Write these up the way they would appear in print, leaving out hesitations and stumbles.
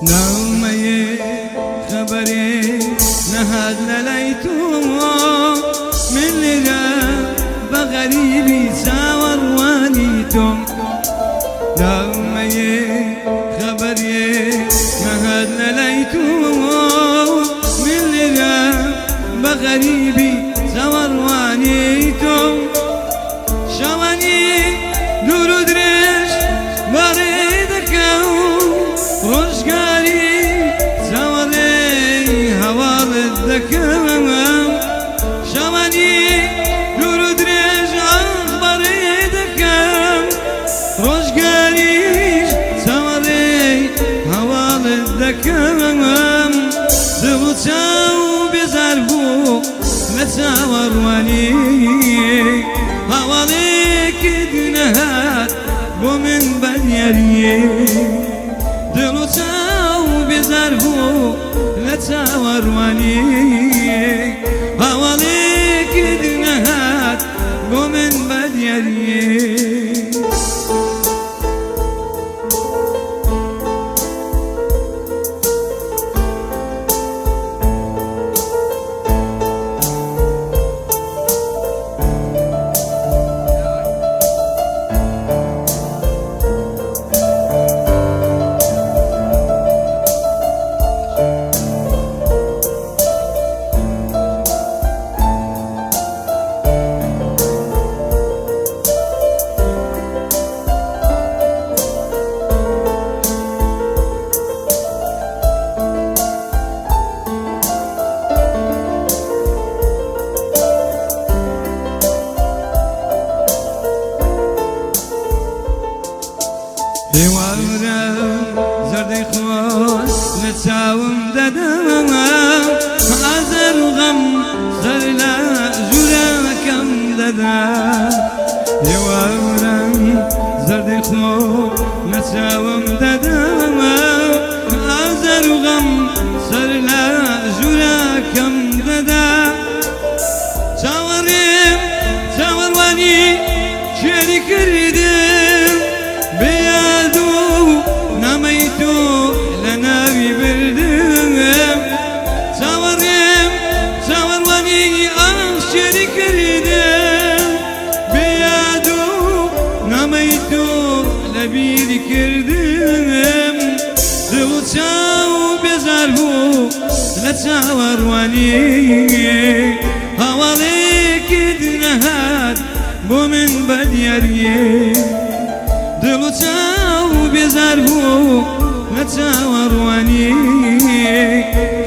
نومي خبري نهاد لليتو من لغا بغريبي ساور وانيتم نومي خبري نهاد لليتو من لغا بغريبي ساور وانيتم شواني دورو درش باردكو روشگاری سواری هوال دکم شوانی دور درج اخباری دکم روشگاری سواری هوال دکم دو چاو بزار بو لسوار وانی هوالی کدنهات بو من بدیاری دلو تاو بزار بو لتاور واني هواليك دنهات بو من بدياري زردي خوش نتساوم ددم عذر وغم زرلا جورا كم ددم يوارم زردي خوش نتساوم ددم عذر وغم زرلا جورا كم ددم تاورم تاورواني شري كردم بيادو نميتو لناوي بردم تاورم تاورواني أخشري كردم بيادو نميتو لبيري كردم دو تاو بزاربو لتاورواني هواليك دنهات بو من بدياري دلو تاو بزار بو نتاور واني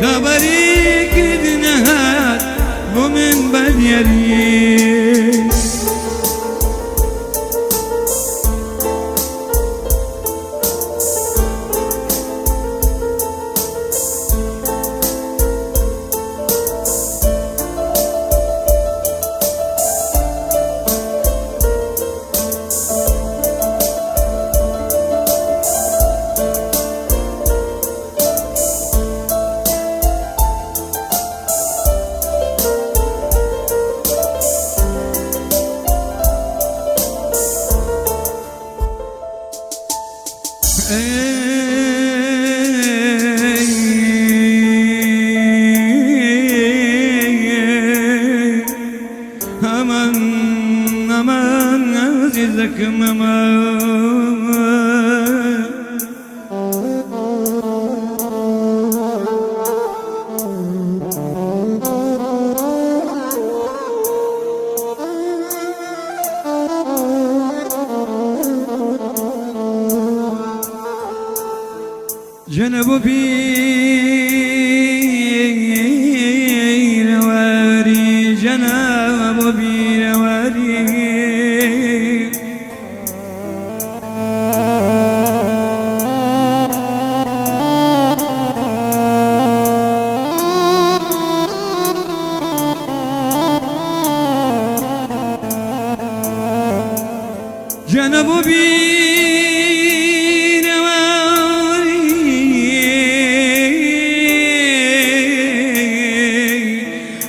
خبري كدنهات بو من بدياري aman aman azizim aman Cenab-ı bir vari, Cenab-ı bir vari. Cenab-ı bir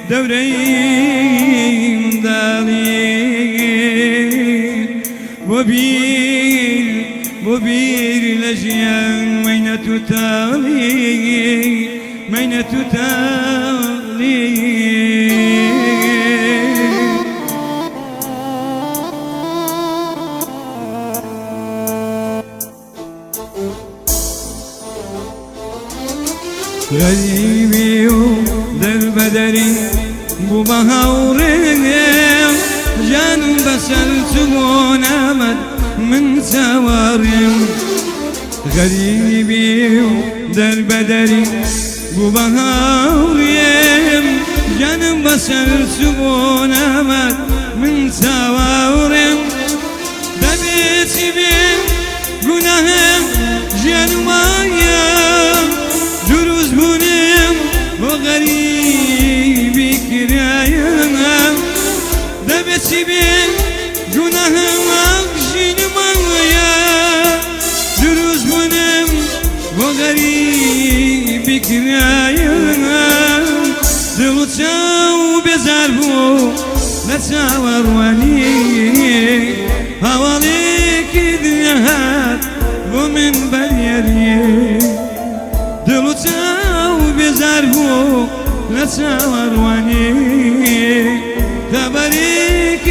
دوریم دالید و بیر ببير لجيان مينة تالي مينة تالي غريبي ودربدري ببهوري جان بسلت ونامت من سواري غريبي ودربدري ببهوري جان بسلت ونامت من سواري دبيتي بين گناهم جان مايا دروز بونم وغريبي كرايم دبتي بين گناهم اغشين مايا دروز بونم وغريبي كرايم دلتاو بزربو نتاورواني هواليك دنيهات ومن بريري دلتاو بزربو نتاورواني تبريك